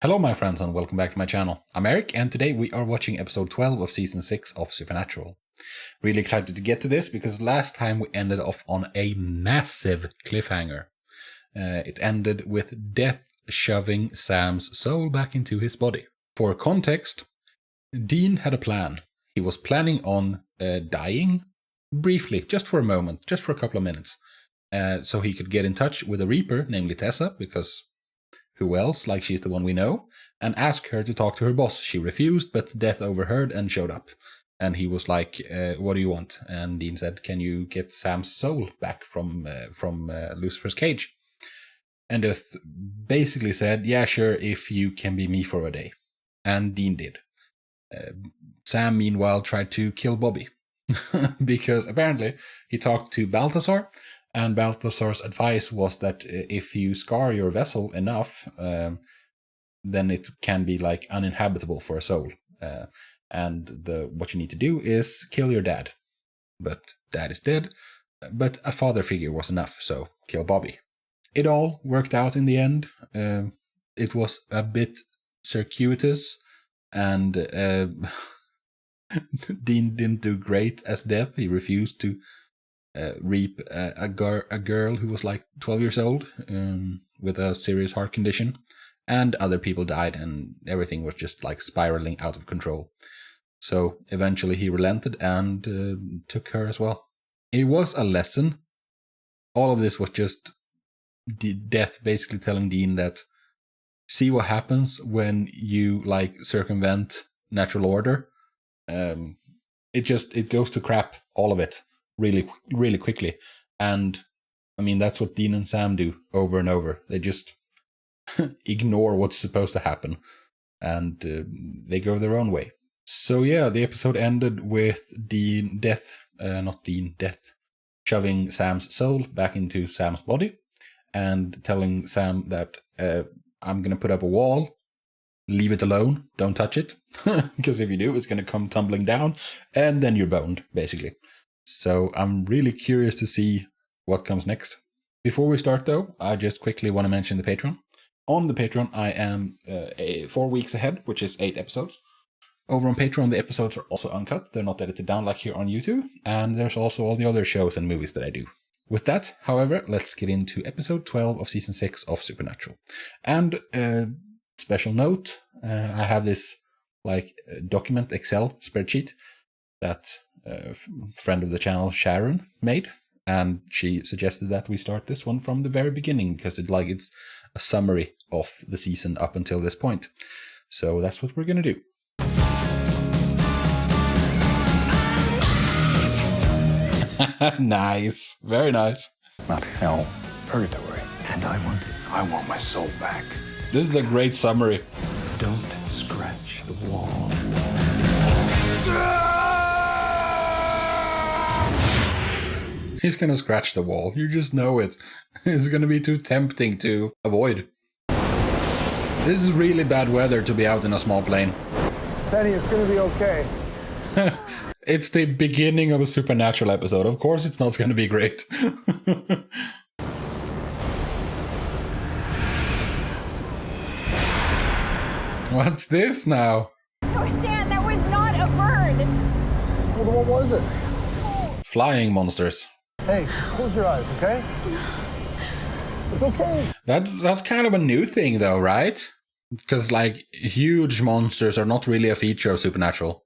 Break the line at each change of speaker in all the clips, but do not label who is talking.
Hello my friends and welcome back to my channel. I'm Eric and today we are watching episode 12 of season 6 of Supernatural. Really excited to get to this because last time we ended off on a massive cliffhanger. It ended with Death shoving Sam's soul back into his body. For context, Dean had a plan. He was planning on dying briefly, just for a moment, just for a couple of minutes. So he could get in touch with a Reaper, namely Tessa, because who else, like she's the one we know, and ask her to talk to her boss. She refused, but Death overheard and showed up. And he was like, what do you want? And Dean said, can you get Sam's soul back from Lucifer's cage? And Death basically said, yeah, sure, if you can be me for a day. And Dean did. Sam, meanwhile, tried to kill Bobby. Because apparently he talked to Balthazar, and Balthazar's advice was that if you scar your vessel enough, then it can be like uninhabitable for a soul. And what you need to do is kill your dad. But dad is dead, but a father figure was enough, so kill Bobby. It all worked out in the end. It was a bit circuitous, and Dean didn't do great as Death. He refused to reap a girl who was like 12 years old with a serious heart condition, and other people died, and everything was just like spiraling out of control. So eventually he relented and took her as well. It was a lesson. All of this was just Death basically telling Dean that see what happens when you like circumvent natural order. It goes to crap, all of it, really quickly. And I mean, that's what Dean and Sam do over and over. They just ignore what's supposed to happen, and they go their own way. So yeah, the episode ended with Death shoving Sam's soul back into Sam's body and telling Sam that I'm gonna put up a wall, leave it alone, don't touch it, because if you do, it's gonna come tumbling down, and then you're boned, basically. So I'm really curious to see what comes next. Before we start though, I just quickly want to mention the Patreon. On the Patreon, I am 4 weeks ahead, which is 8 episodes. Over on Patreon, the episodes are also uncut. They're not edited down like here on YouTube. And there's also all the other shows and movies that I do. With that, however, let's get into episode 12 of season 6 of Supernatural. And special note, I have this like document Excel spreadsheet that a friend of the channel, Sharon, made. And she suggested that we start this one from the very beginning because it's a summary of the season up until this point. So that's what we're going to do. Nice. Very nice.
Not hell, purgatory. And I want it. I want my soul back.
This is a great summary.
Don't scratch the wall.
He's gonna scratch the wall. You just know it. It's gonna be too tempting to avoid. This is really bad weather to be out in a small plane.
Penny, it's gonna be okay.
It's the beginning of a Supernatural episode. Of course it's not gonna be great. What's this now?
Oh, Stan, that was not a bird.
Well, then what was it?
Flying monsters.
Hey, close your eyes, okay? It's okay.
That's kind of a new thing though, right? Because like huge monsters are not really a feature of Supernatural.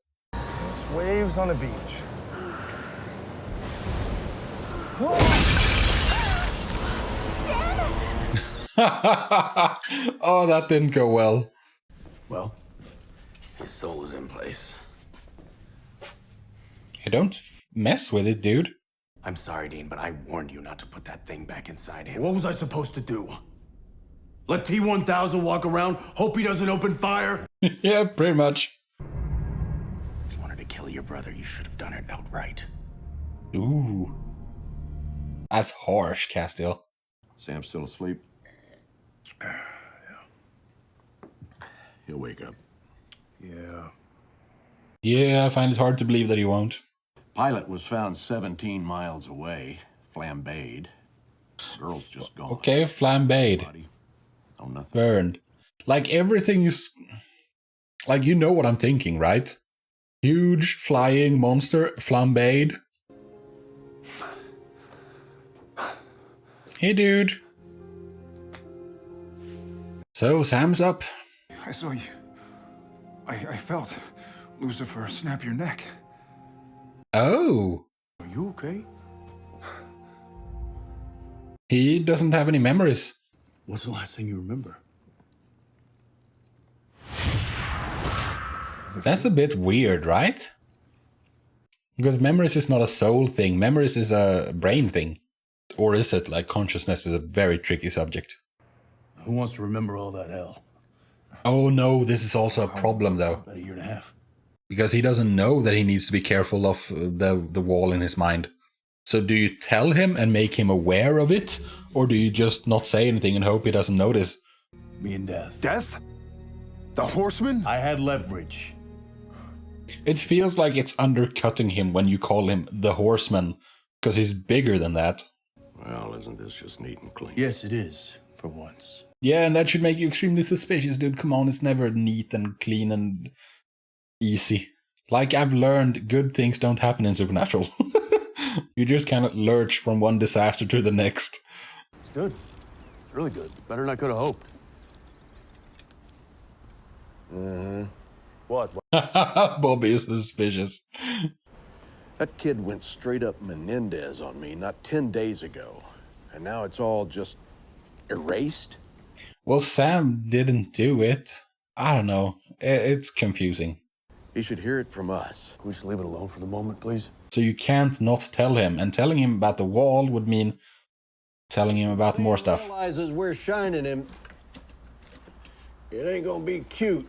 Waves on a beach.
Oh, that didn't go well.
Well, his soul is in place.
Hey, don't mess with it, dude.
I'm sorry, Dean, but I warned you not to put that thing back inside him. What was I supposed to do? Let T-1000 walk around, hope he doesn't open fire?
Yeah, pretty much.
If you wanted to kill your brother, you should have done it outright.
Ooh. That's harsh, Castiel.
Sam's still asleep. Yeah. He'll wake up.
Yeah.
Yeah, I find it hard to believe that he won't.
Pilot was found 17 miles away, flambéed. Girl's just gone.
Okay, flambéed.
Body. Oh, nothing.
Burned. Like everything is... Like, you know what I'm thinking, right? Huge flying monster, flambéed. Hey, dude. So, Sam's up.
I saw you. I felt Lucifer snap your neck.
Oh.
Are you okay?
He doesn't have any memories.
What's the last thing you remember?
That's a bit weird, right? Because memories is not a soul thing. Memories is a brain thing. Or is it? Like, consciousness is a very tricky subject.
Who wants to remember all that hell?
Oh no, this is also a problem though.
About a year and a half.
Because he doesn't know that he needs to be careful of the wall in his mind. So do you tell him and make him aware of it? Or do you just not say anything and hope he doesn't notice?
Me and Death.
Death? The horseman?
I had leverage.
It feels like it's undercutting him when you call him the horseman. Because he's bigger than that.
Well, isn't this just neat and clean?
Yes, it is, for once.
Yeah, and that should make you extremely suspicious, dude. Come on, it's never neat and clean and easy. Like I've learned, good things don't happen in Supernatural. You just kind of lurch from one disaster to the next.
It's good. It's really good. Better than I could have hoped. What?
Bobby is suspicious.
That kid went straight up Menendez on me not 10 days ago. And now it's all just erased?
Well, Sam didn't do it. I don't know. It's confusing.
He should hear it from us.
Can we just leave it alone for the moment, please?
So you can't not tell him. And telling him about the wall would mean telling him about more stuff.
Realizes we're shining him. It ain't gonna be cute.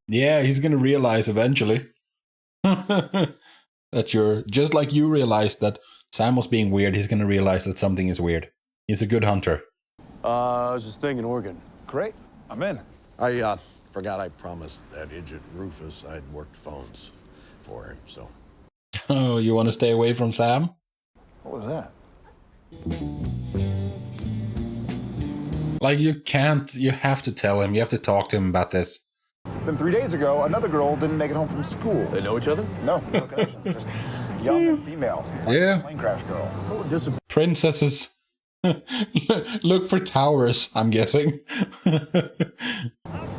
Yeah, he's gonna realize eventually. That you're... Just like you realized that Sam was being weird, he's gonna realize that something is weird. He's a good hunter.
There's this thing in Oregon.
Great. I'm in.
I forgot I promised that idiot Rufus I'd worked phones for him, so...
Oh, you want to stay away from Sam?
What was that?
Like, you can't... You have to tell him. You have to talk to him about this.
Then 3 days ago, another girl didn't make it home from school.
They know each other?
No connection. Just young and female.
Yeah.
Plane crash girl.
Oh,
Princesses. Look for towers, I'm guessing.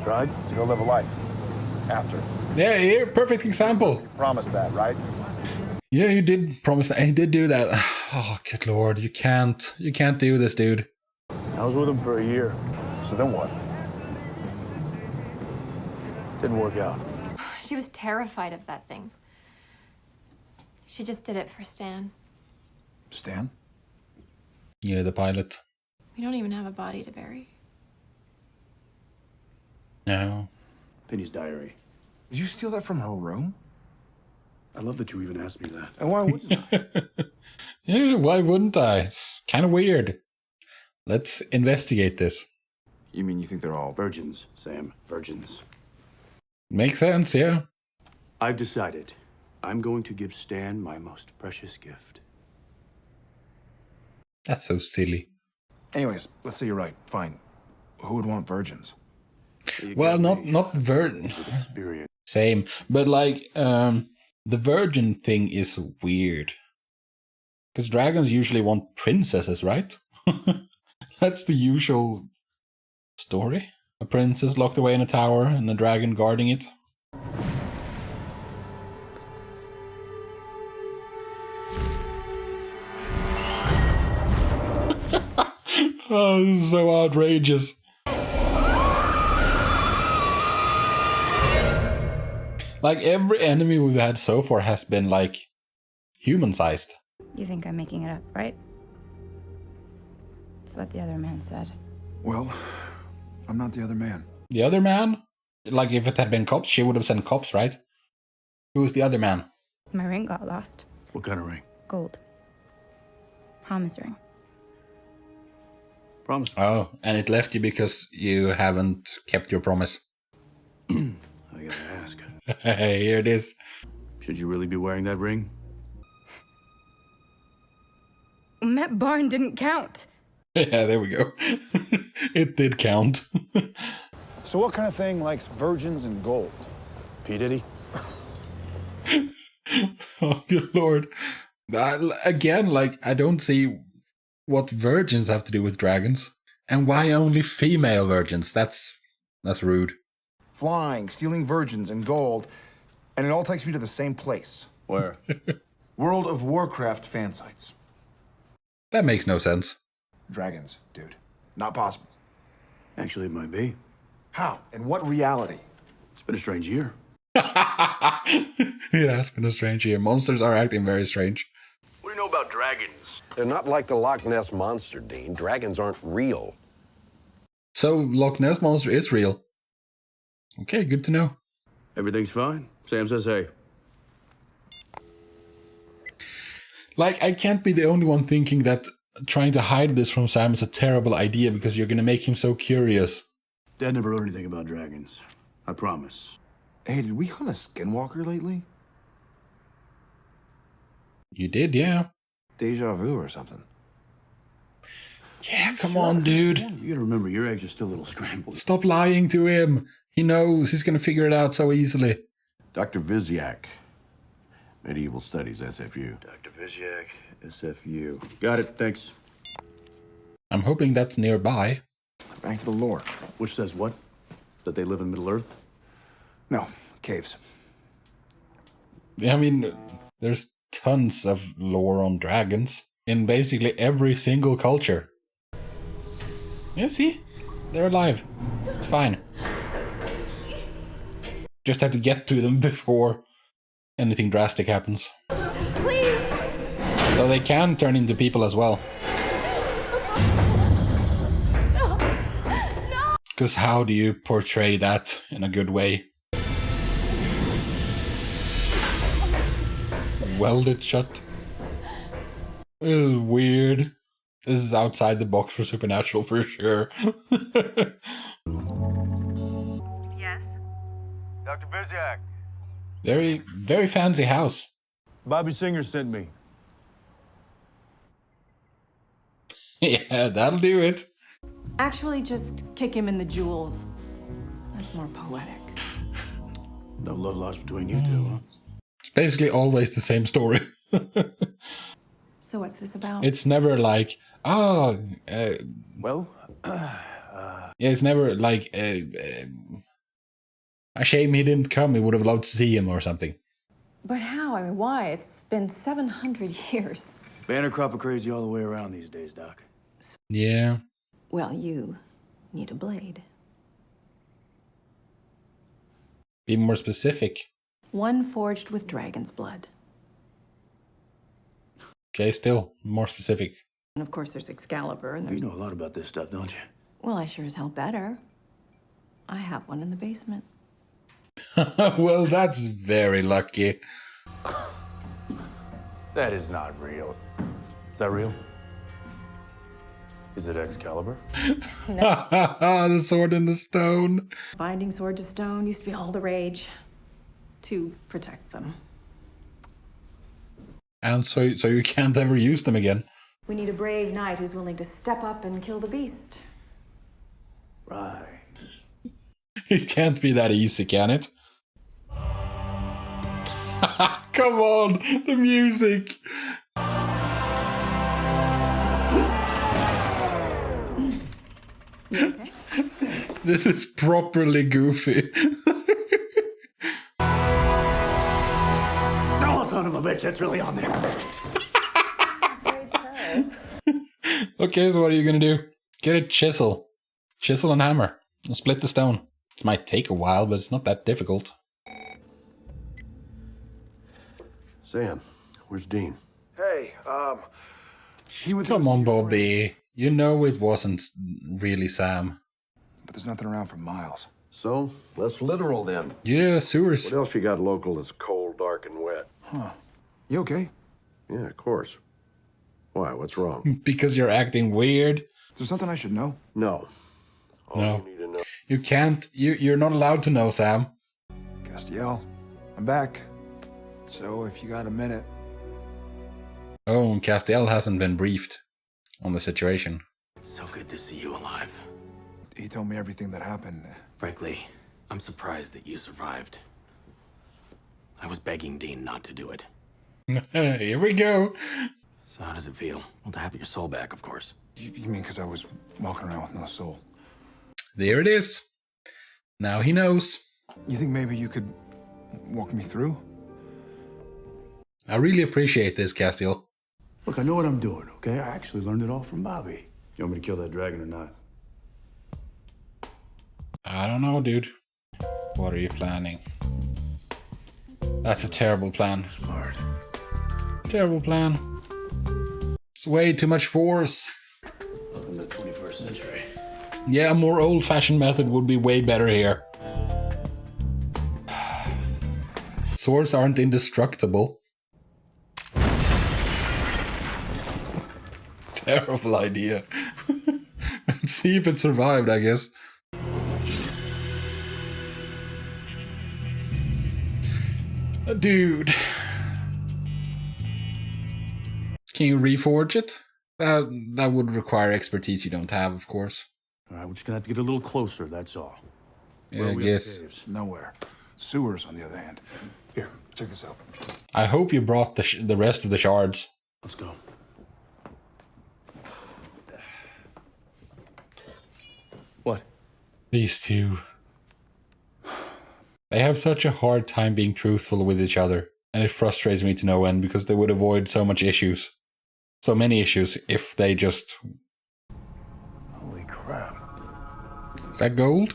tried?
To go live a life. After.
Yeah, here, perfect example.
Promised that, right?
Yeah, you did promise that. He did do that. Oh, good lord, you can't do this, dude.
I was with him for a year.
So then what?
Didn't work out.
She was terrified of that thing. She just did it for Stan.
Stan?
Yeah, the pilot.
We don't even have a body to bury.
No.
Penny's diary.
Did you steal that from her room?
I love that you even asked me that.
And why wouldn't I?
Yeah, why wouldn't I? It's kind of weird. Let's investigate this.
You mean you think they're all...
Virgins, Sam. Virgins.
Makes sense, yeah.
I've decided I'm going to give Stan my most precious gift.
That's so silly.
Anyways, let's say you're right. Fine. Who would want virgins?
Well, not virgin.
Experience.
Same, but like the virgin thing is weird. Because dragons usually want princesses, right? That's the usual story. A princess locked away in a tower and a dragon guarding it. Oh, this is so outrageous. Like, every enemy we've had so far has been, like, human-sized.
You think I'm making it up, right? It's what the other man said.
Well, I'm not the other man.
The other man? Like, if it had been cops, she would have sent cops, right? Who was the other man?
My ring got lost.
What kind of ring?
Gold. Promise ring.
Promise.
Oh, and it left you because you haven't kept your promise.
I gotta ask.
Hey, here it is.
Should you really be wearing that ring?
That barn didn't count.
Yeah, there we go. It did count.
So what kind of thing likes virgins and gold?
P. Diddy?
Oh, good lord. Again, like, I don't see what virgins have to do with dragons. And why only female virgins? That's rude.
Flying, stealing virgins and gold, and it all takes me to the same place.
Where?
World of Warcraft fan sites.
That makes no sense.
Dragons, dude. Not possible.
Actually, it might be.
How? In what reality?
It's been a strange year.
It has been a strange year. Monsters are acting very strange.
What do you know about dragons?
They're not like the Loch Ness Monster, Dean. Dragons aren't real.
So Loch Ness Monster is real. Okay, good to know.
Everything's fine. Sam says hey.
Like, I can't be the only one thinking that trying to hide this from Sam is a terrible idea because you're going to make him so curious.
Dad never wrote anything about dragons. I promise.
Hey, did we hunt a skinwalker lately?
You did, yeah.
Deja vu or something.
Yeah, come on, dude.
You gotta remember, your eggs are still a little scrambled.
Stop lying to him. He knows. He's going to figure it out so easily.
Dr. Viziak, Medieval Studies, SFU.
Dr. Viziak, SFU. Got it, thanks.
I'm hoping that's nearby.
Back to the lore.
Which says what? That they live in Middle-earth?
No, caves.
I mean, there's tons of lore on dragons in basically every single culture. Yeah, see? They're alive. It's fine. Just have to get to them before anything drastic happens.
Please!
So they can turn into people as well. Because how do you portray that in a good way? Welded shut. This is weird. This is outside the box for Supernatural for sure.
Yes.
Dr. Viziak.
Very, very fancy house.
Bobby Singer sent me.
Yeah, that'll do it.
Actually, just kick him in the jewels. That's more poetic.
No love lost between you two, huh?
It's basically always the same story.
So what's this about?
It's never like, oh,
Well,
yeah, it's never like, a shame he didn't come. He would have loved to see him or something.
But how? I mean, why? It's been 700 years.
banner crop of crazy all the way around these days, Doc.
Yeah.
Well, you need a blade.
Be more specific.
One forged with dragon's blood.
Okay, still more specific.
And of course, there's Excalibur, and
You
there's...
know a lot about this stuff, don't you?
Well, I sure as hell better. I have one in the basement.
Well, that's very lucky.
That is not real. Is that real? Is it Excalibur?
The sword in the stone.
Binding sword to stone used to be all the rage. To protect them.
And so you can't ever use them again.
We need a brave knight who's willing to step up and kill the beast.
Right.
It can't be that easy, can it? Come on, the music. This is properly goofy.
Oh, son of a bitch, that's really on there.
Okay, so what are you gonna do? Get a chisel. Chisel and hammer. And split the stone. This might take a while, but it's not that difficult.
Sam, where's Dean?
Hey, he went
Come on, Bobby. You know it wasn't really Sam.
But there's nothing around for miles.
So, less literal then.
Yeah, sewers.
What else you got local that's cold, dark, and wet?
Huh. You okay?
Yeah, of course. Why, what's wrong?
Because you're acting weird.
Is there something I should know?
No. All
No.
you need to know.
You can't. You're not allowed to know, Sam.
Castiel, I'm back. So if you got a minute.
Oh, and Castiel hasn't been briefed on the situation.
It's so good to see you alive.
He told me everything that happened.
Frankly, I'm surprised that you survived. I was begging Dean not to do it.
Here we go.
So how does it feel? Well, to have your soul back, of course.
You mean because I was walking around with no soul?
There it is. Now he knows.
You think maybe you could walk me through?
I really appreciate this, Castiel.
Look, I know what I'm doing, okay? I actually learned it all from Bobby. You want me to kill that dragon or not?
I don't know, dude. What are you planning? That's a terrible plan.
Smart.
Terrible plan. It's way too much force.
Welcome to the 21st century.
Yeah, a more old-fashioned method would be way better here. Swords aren't indestructible. Terrible idea. Let's see if it survived, I guess. Dude. Can you reforge it? That would require expertise you don't have, of course.
All right, we're just gonna have to get a little closer, that's all.
Yeah, I guess.
Nowhere. Sewers, on the other hand. Here, check this out.
I hope you brought the rest of the shards.
Let's go. What?
These two. They have such a hard time being truthful with each other, and it frustrates me to no end because they would avoid so much issues. So many issues if they just...
Holy crap.
Is that gold?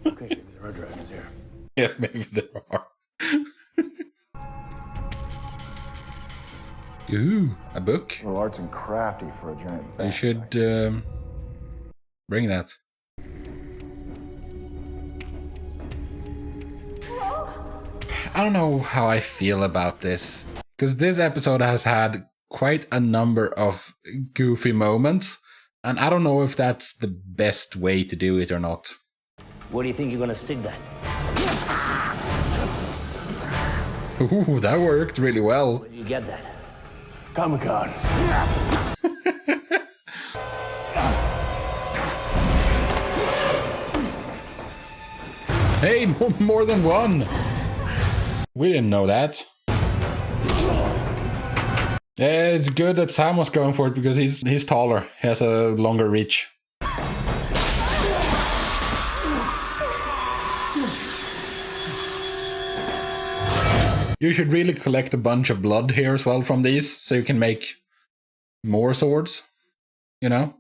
Okay, maybe there are dragons here.
Yeah, maybe there are. Ooh, a book.
Well, arts and crafty for a giant
You
bat.
should bring that. I don't know how I feel about this, because this episode has had quite a number of goofy moments, and I don't know if that's the best way to do it or not.
Where do you think you're gonna stick that?
Ooh, that worked really well.
Where do you get that?
Comic-Con.
Hey, more than one! We didn't know that. Yeah, it's good that Sam was going for it because he's taller. He has a longer reach. You should really collect a bunch of blood here as well from these, so you can make more swords. You know?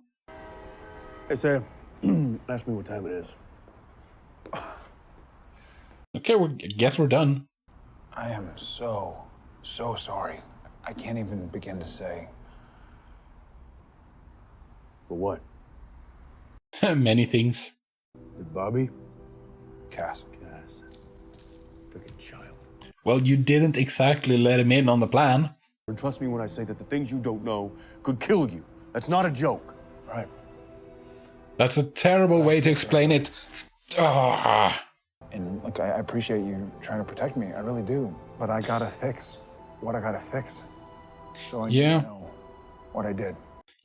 Hey, Sam. Ask me what time it is.
Okay, I guess we're done.
I am so sorry. I can't even begin to say.
For what?
Many things.
With Bobby?
Cass.
Cass. Freaking child.
Well, you didn't exactly let him in on the plan.
And trust me when I say that the things you don't know could kill you. That's not a joke.
Right.
That's a terrible way to explain it. Ah.
And look, I appreciate you trying to protect me. I really do. But I gotta fix what I gotta fix. So I need to know what I did.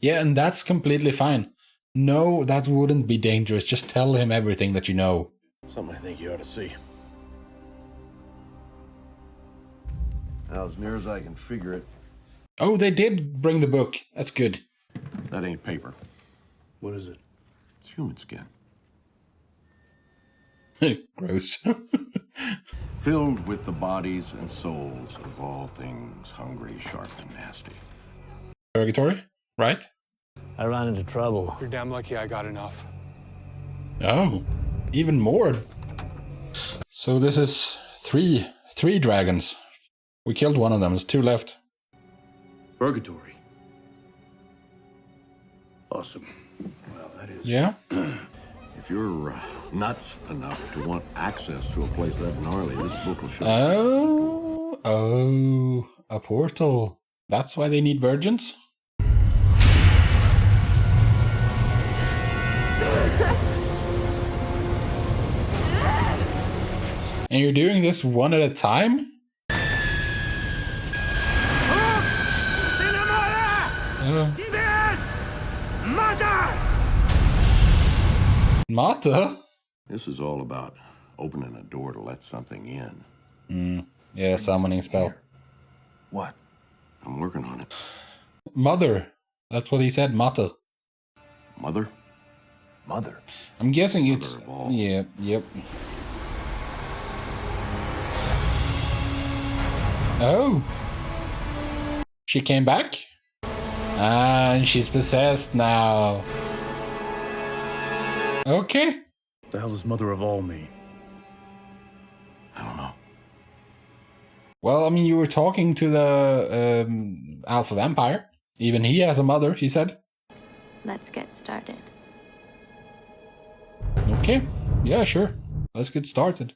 Yeah, and that's completely fine. No, that wouldn't be dangerous. Just tell him everything that you know.
Something I think you ought to see. Now, as near as I can figure it,
Oh, they did bring the book. That's good.
that ain't paper.
What is it?
It's human skin.
Gross.
Filled with the bodies and souls of all things hungry, sharp, and nasty.
Purgatory, right?
I ran into trouble.
You're damn lucky I got enough.
Oh, even more. So this is three dragons. We killed one of them. There's two left.
Purgatory. Awesome. Well, that is...
Yeah?
If you're nuts enough to want access to a place that gnarly, this book will show you.
Oh, a portal. That's why they need virgins? And you're doing this one at a time? Mata?
This is all about opening a door to let something in.
Yeah, summoning spell.
What? I'm working on it.
Mother. That's what he said, Mata.
Mother?
Mother.
I'm guessing
Mother
it's...
of all.
Yeah, yep. Oh. She came back? And she's possessed now. Okay.
What the hell does Mother of All mean?
I don't know.
Well, I mean, you were talking to the Alpha Vampire. Even he has a mother, he said.
Let's get started.
Okay. Yeah, sure. Let's get started.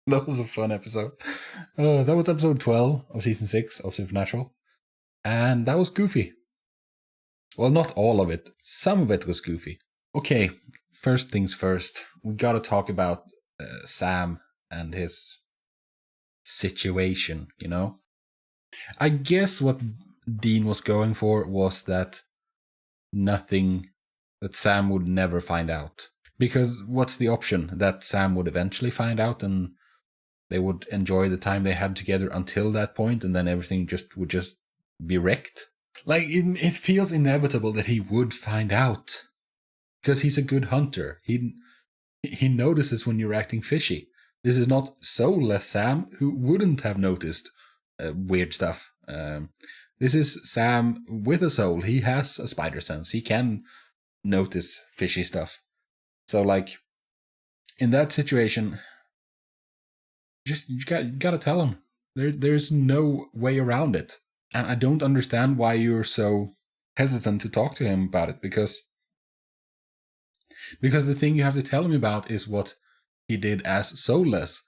That was a fun episode. That was episode 12 of season 6 of Supernatural. And that was goofy. Well, not all of it. Some of it was goofy. Okay, first things first. We gotta talk about Sam and his situation, you know? I guess what Dean was going for was that Sam would never find out. Because what's the option? That Sam would eventually find out and they would enjoy the time they had together until that point, and then everything would be wrecked. Like, it feels inevitable that he would find out. Because he's a good hunter. He notices when you're acting fishy. This is not soulless Sam, who wouldn't have noticed weird stuff. This is Sam with a soul. He has a spider sense. He can notice fishy stuff. So, like, in that situation, you gotta tell him. There's no way around it. And I don't understand why you're so hesitant to talk to him about it, because the thing you have to tell him about is what he did as soulless.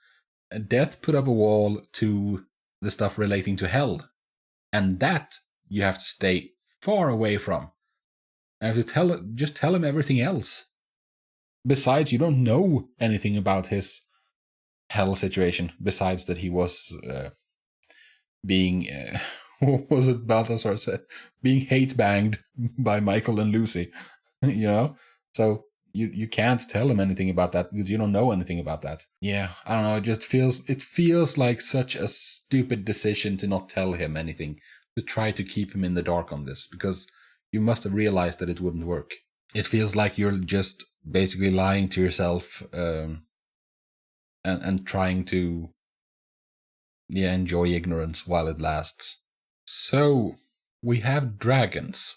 Death put up a wall to the stuff relating to hell. And that you have to stay far away from. I have to just tell him everything else. Besides, you don't know anything about his hell situation, besides that he was being... what was it Balthazar said? Being hate-banged by Michael and Lucy. You know? So you can't tell him anything about that because you don't know anything about that. Yeah, I don't know. It feels like such a stupid decision to not tell him anything, to try to keep him in the dark on this, because you must have realized that it wouldn't work. It feels like you're just basically lying to yourself and trying to enjoy ignorance while it lasts. So we have dragons.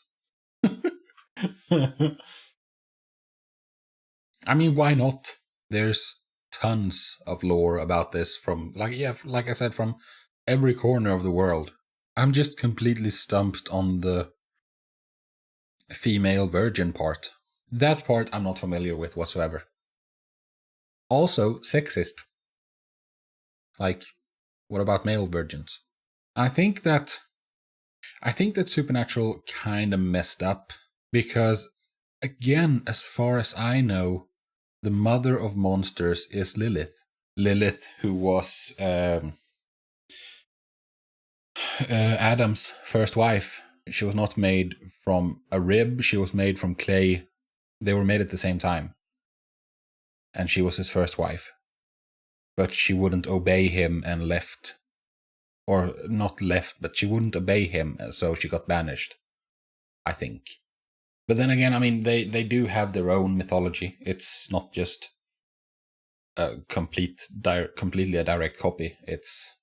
I mean, why not? There's tons of lore about this from, like I said, from every corner of the world. I'm just completely stumped on the female virgin part. That part I'm not familiar with whatsoever. Also, sexist. Like, what about male virgins? I think that Supernatural kind of messed up because, again, as far as I know, the mother of monsters is Lilith. Lilith, who was Adam's first wife. She was not made from a rib, she was made from clay. They were made at the same time. And she was his first wife. But she wouldn't obey him and left. Or not left, but she wouldn't obey him, so she got banished, I think. But then again, I mean, they do have their own mythology. It's not just a completely a direct copy. It's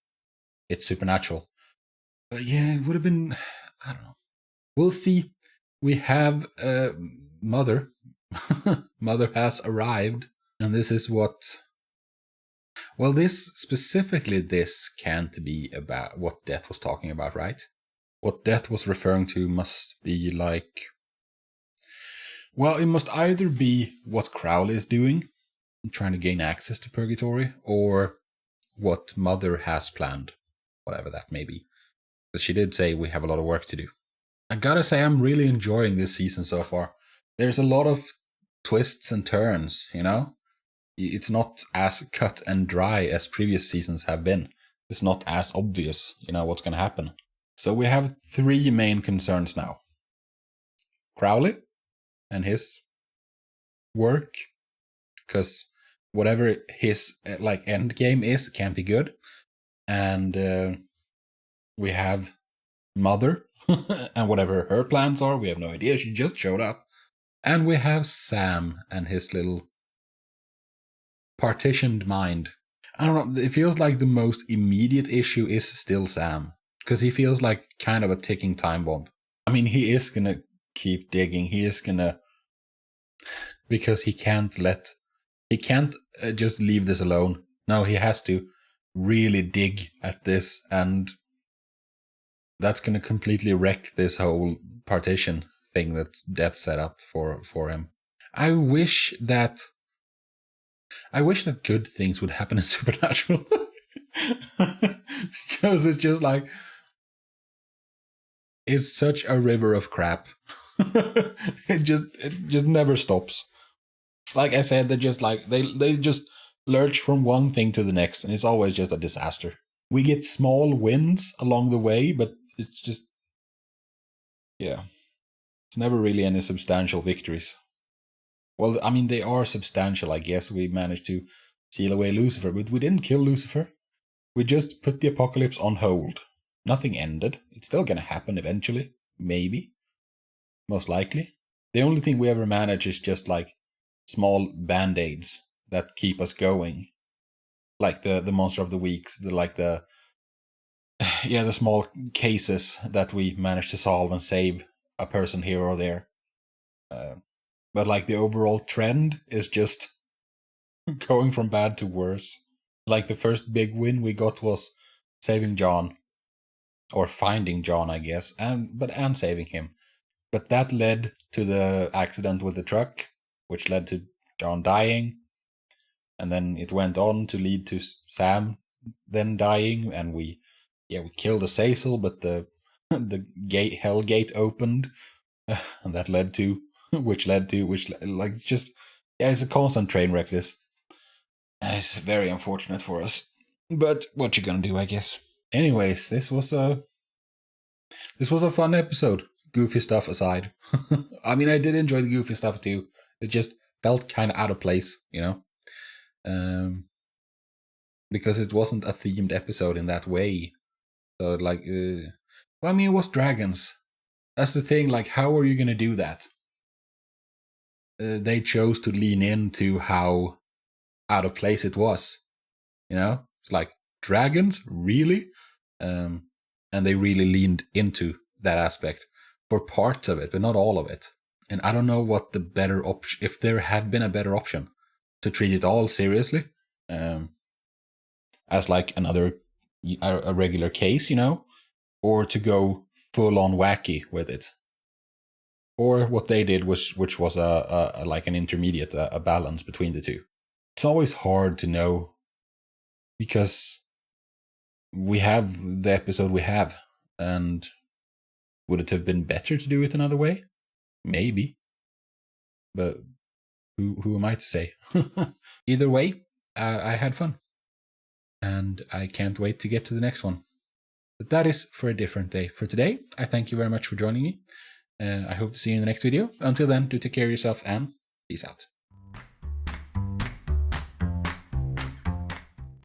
supernatural. But yeah, it would have been, I don't know. We'll see. We have Mother. Mother has arrived, and this is what... Well, this can't be about what Death was talking about, right? What Death was referring to must be like... Well, it must either be what Crowley is doing, trying to gain access to Purgatory, or what Mother has planned, whatever that may be. But she did say we have a lot of work to do. I gotta say, I'm really enjoying this season so far. There's a lot of twists and turns, you know? It's not as cut and dry as previous seasons have been. It's not as obvious, you know, what's gonna happen. So we have 3 main concerns now. Crowley and his work, because whatever his like end game is can't be good. And we have Mother and whatever her plans are, we have no idea. She just showed up. And we have Sam and his little partitioned mind. I don't know, it feels like the most immediate issue is still Sam, because he feels like kind of a ticking time bomb. I mean, he is gonna keep digging. He is gonna, because he can't just leave this alone. No, he has to really dig at this, and that's gonna completely wreck this whole partition thing that Death set up for him. I wish that good things would happen in Supernatural. Because it's just like, it's such a river of crap. it just never stops. Like I said, they just lurch from one thing to the next, and it's always just a disaster. We get small wins along the way, but it's just, yeah, it's never really any substantial victories. Well, I mean, they are substantial, I guess. We managed to seal away Lucifer, but we didn't kill Lucifer. We just put the apocalypse on hold. Nothing ended. It's still gonna happen eventually. Maybe. Most likely. The only thing we ever manage is just like small band-aids that keep us going. Like the monster of the weeks, the small cases that we manage to solve and save a person here or there. But like the overall trend is just going from bad to worse. Like the first big win we got was saving John. Or finding John, I guess, and saving him. But that led to the accident with the truck, which led to John dying. And then it went on to lead to Sam then dying, and we killed Azazel, but the hell gate opened, and that led to it's just, it's a constant train wreck. This, it's very unfortunate for us, but what you gonna do, I guess. Anyways, this was a fun episode, goofy stuff aside. I mean, I did enjoy the goofy stuff too. It just felt kind of out of place, because it wasn't a themed episode in that way. So like, well, I mean, it was dragons. That's the thing. Like, how are you gonna do that? They chose to lean into how out of place it was. It's like, dragons, really? And they really leaned into that aspect for parts of it, but not all of it. And I don't know what the better option, if there had been a better option to treat it all seriously, as like a regular case, or to go full on wacky with it, or what they did, which was a like an intermediate, a balance between the two. It's always hard to know, because we have the episode we have, and would it have been better to do it another way? Maybe. But who am I to say? Either way, I had fun. And I can't wait to get to the next one. But that is for a different day. For today, I thank you very much for joining me. I hope to see you in the next video. Until then, do take care of yourself and peace out.